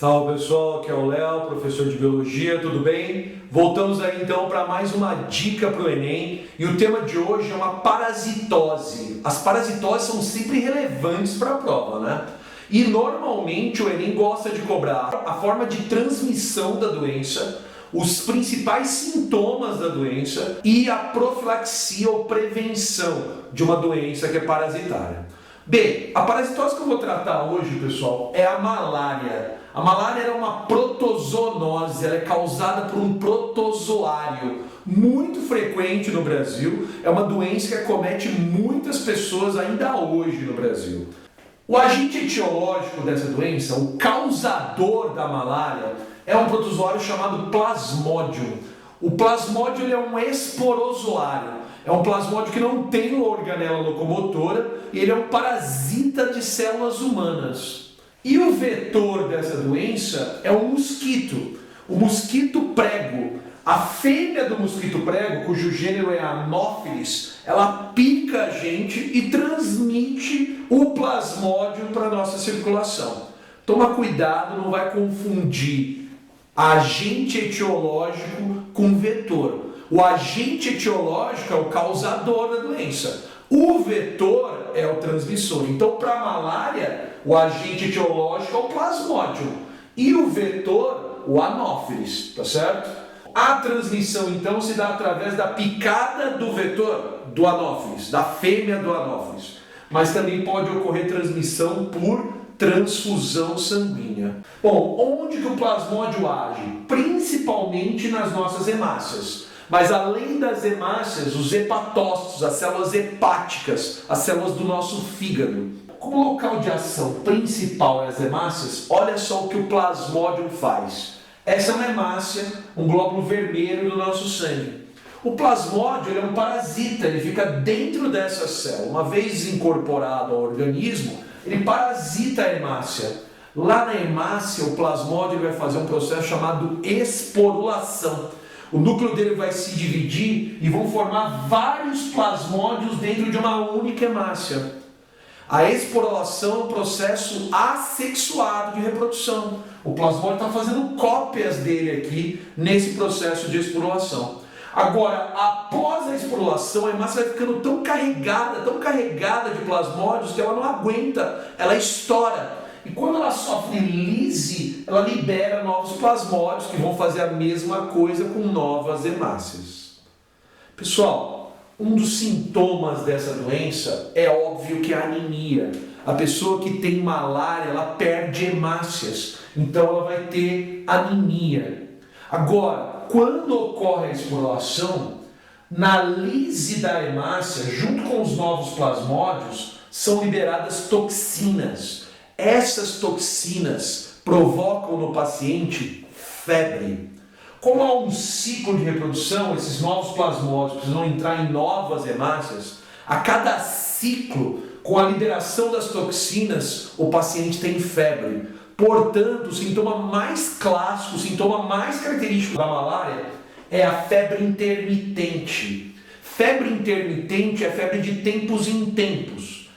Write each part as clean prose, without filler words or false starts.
Salve pessoal, aqui é o Léo, professor de Biologia, tudo bem? Voltamos aí então para mais uma dica para o Enem e o tema de hoje é uma parasitose. As parasitoses são sempre relevantes para a prova, né? E normalmente o Enem gosta de cobrar a forma de transmissão da doença, os principais sintomas da doença e a profilaxia ou prevenção de uma doença que é parasitária. Bem, a parasitose que eu vou tratar hoje, pessoal, é a malária. A malária é uma protozoonose, ela é causada por um protozoário muito frequente no Brasil. É uma doença que acomete muitas pessoas ainda hoje no Brasil. O agente etiológico dessa doença, o causador da malária, é um protozoário chamado Plasmodium. O Plasmodium é um esporozoário. É um plasmódio que não tem uma organela locomotora e ele é um parasita de células humanas. E o vetor dessa doença é um mosquito, o mosquito prego. A fêmea do mosquito prego, cujo gênero é Anopheles, ela pica a gente e transmite o plasmódio para a nossa circulação. Toma cuidado, não vai confundir agente etiológico com vetor. O agente etiológico é o causador da doença. O vetor é o transmissor. Então, para a malária, o agente etiológico é o plasmódio. E o vetor, o Anopheles, tá certo? A transmissão, então, se dá através da picada do vetor, do Anopheles, da fêmea do Anopheles. Mas também pode ocorrer transmissão por transfusão sanguínea. Bom, onde que o plasmódio age? Principalmente nas nossas hemácias. Mas além das hemácias, os hepatócitos, as células hepáticas, as células do nosso fígado. Como local de ação principal é as hemácias, olha só o que o plasmódio faz. Essa é uma hemácia, um glóbulo vermelho do nosso sangue. O plasmódio é um parasita, ele fica dentro dessa célula. Uma vez incorporado ao organismo, ele parasita a hemácia. Lá na hemácia, o plasmódio vai fazer um processo chamado esporulação. O núcleo dele vai se dividir e vão formar vários plasmódios dentro de uma única hemácia. A esporulação é um processo assexuado de reprodução. O plasmódio está fazendo cópias dele aqui nesse processo de esporulação. Agora, após a esporulação, a hemácia vai ficando tão carregada de plasmódios que ela não aguenta, ela estoura. E quando ela sofre lise, ela libera novos plasmódios que vão fazer a mesma coisa com novas hemácias. Pessoal, um dos sintomas dessa doença é óbvio que é a anemia. A pessoa que tem malária, ela perde hemácias, então ela vai ter anemia. Agora, quando ocorre a esporulação, na lise da hemácia, junto com os novos plasmódios, são liberadas toxinas. Essas toxinas provocam no paciente febre. Como há um ciclo de reprodução, esses novos plasmódios precisam entrar em novas hemácias. A cada ciclo, com a liberação das toxinas, o paciente tem febre. Portanto, o sintoma mais clássico, o sintoma mais característico da malária é a febre intermitente. Febre intermitente é febre de tempos em tempos.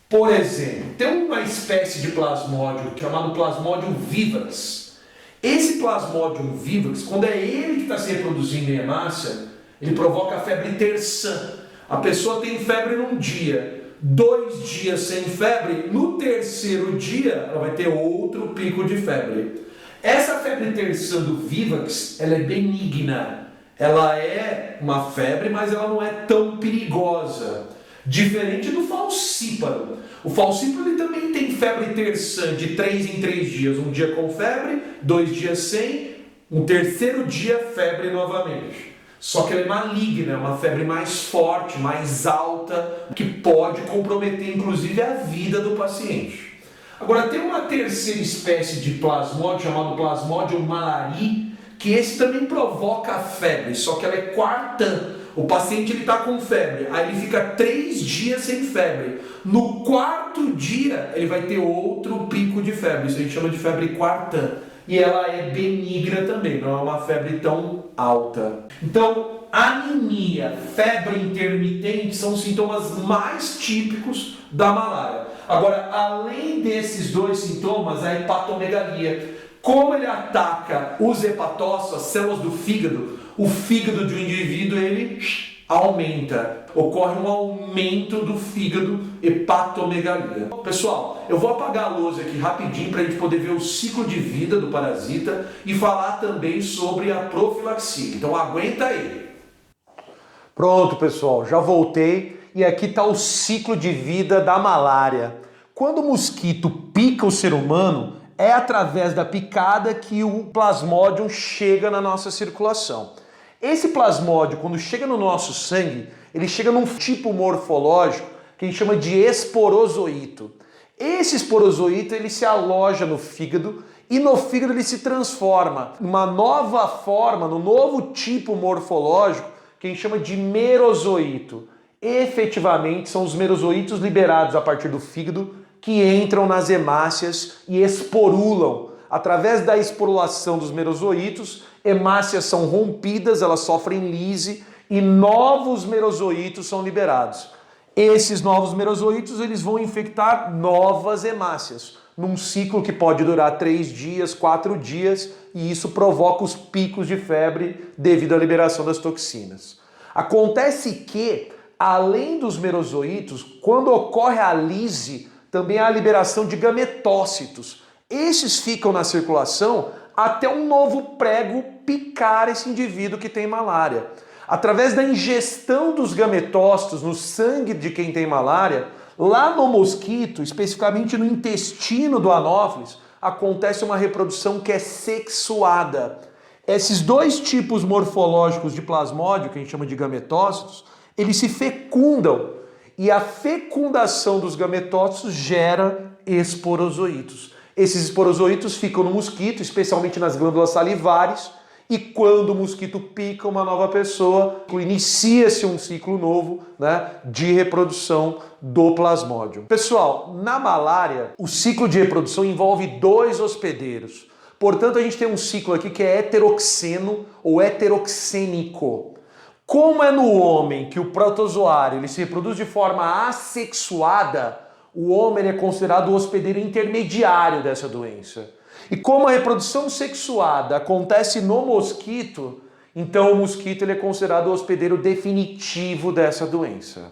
Por exemplo, tem uma espécie de plasmódio chamado Plasmodium vivax. Esse Plasmodium vivax, quando é ele que está se reproduzindo em hemácia, ele provoca a febre terçã. A pessoa tem febre num dia, 2 dias sem febre, no terceiro dia ela vai ter outro pico de febre. Essa febre terçã do vivax, ela é benigna. Ela é uma febre, mas ela não é tão perigosa. Diferente do falcíparo. O falcíparo ele também tem febre terçã de 3 em 3 dias. Um dia com febre, 2 dias sem, um terceiro dia febre novamente. Só que ela é maligna, é uma febre mais forte, mais alta, que pode comprometer inclusive a vida do paciente. Agora tem uma terceira espécie de plasmódio chamado Plasmodium malariae, que esse também provoca febre, só que ela é quartã. O paciente está com febre, aí ele fica 3 dias sem febre. No 4º dia, ele vai ter outro pico de febre. Isso a gente chama de febre quartã. E ela é benigna também, não é uma febre tão alta. Então, anemia, febre intermitente são os sintomas mais típicos da malária. Agora, além desses dois sintomas, a hepatomegalia. Como ele ataca os hepatócitos, as células do fígado, o fígado de um indivíduo ele aumenta. Ocorre um aumento do fígado, hepatomegalia. Pessoal, eu vou apagar a luz aqui rapidinho para a gente poder ver o ciclo de vida do parasita e falar também sobre a profilaxia. Então aguenta aí. Pronto, pessoal, já voltei e aqui está o ciclo de vida da malária. Quando o mosquito pica o ser humano, é através da picada que o plasmódio chega na nossa circulação. Esse plasmódio, quando chega no nosso sangue, ele chega num tipo morfológico que a gente chama de esporozoito. Esse esporozoito ele se aloja no fígado e no fígado ele se transforma numa nova forma, num novo tipo morfológico que a gente chama de merozoito. Efetivamente são os merozoitos liberados a partir do fígado que entram nas hemácias e esporulam. Através da esporulação dos merozoitos, hemácias são rompidas, elas sofrem lise e novos merozoitos são liberados. Esses novos merozoitos eles vão infectar novas hemácias, num ciclo que pode durar 3 dias, 4 dias, e isso provoca os picos de febre devido à liberação das toxinas. Acontece que, além dos merozoitos, quando ocorre a lise, também há a liberação de gametócitos. Esses ficam na circulação até um novo prego picar esse indivíduo que tem malária. Através da ingestão dos gametócitos no sangue de quem tem malária, lá no mosquito, especificamente no intestino do anófeles, acontece uma reprodução que é sexuada. Esses dois tipos morfológicos de plasmódio, que a gente chama de gametócitos, eles se fecundam. E a fecundação dos gametócitos gera esporozoitos. Esses esporozoitos ficam no mosquito, especialmente nas glândulas salivares, e quando o mosquito pica uma nova pessoa, inicia-se um ciclo novo, de reprodução do plasmódio. Pessoal, na malária, o ciclo de reprodução envolve 2 hospedeiros. Portanto, a gente tem um ciclo aqui que é heteroxeno ou heteroxênico. Como é no homem que o protozoário ele se reproduz de forma assexuada, o homem é considerado o hospedeiro intermediário dessa doença. E como a reprodução sexuada acontece no mosquito, então o mosquito ele é considerado o hospedeiro definitivo dessa doença.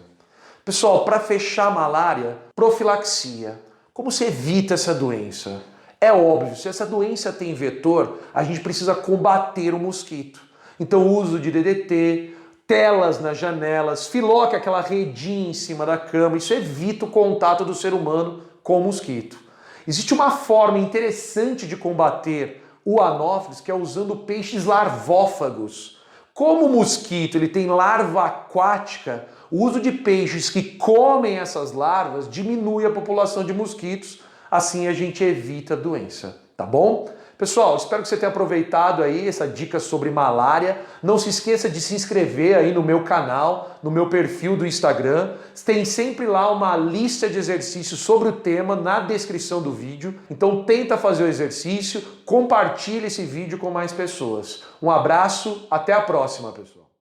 Pessoal, para fechar a malária, profilaxia. Como se evita essa doença? É óbvio, se essa doença tem vetor, a gente precisa combater o mosquito. Então o uso de DDT, telas nas janelas, filó, que é aquela redinha em cima da cama, isso evita o contato do ser humano com o mosquito. Existe uma forma interessante de combater o anófeles, que é usando peixes larvófagos. Como o mosquito ele tem larva aquática, o uso de peixes que comem essas larvas diminui a população de mosquitos, assim a gente evita a doença, tá bom? Pessoal, espero que você tenha aproveitado aí essa dica sobre malária. Não se esqueça de se inscrever aí no meu canal, no meu perfil do Instagram. Tem sempre lá uma lista de exercícios sobre o tema na descrição do vídeo. Então tenta fazer o exercício, compartilhe esse vídeo com mais pessoas. Um abraço, até a próxima, pessoal.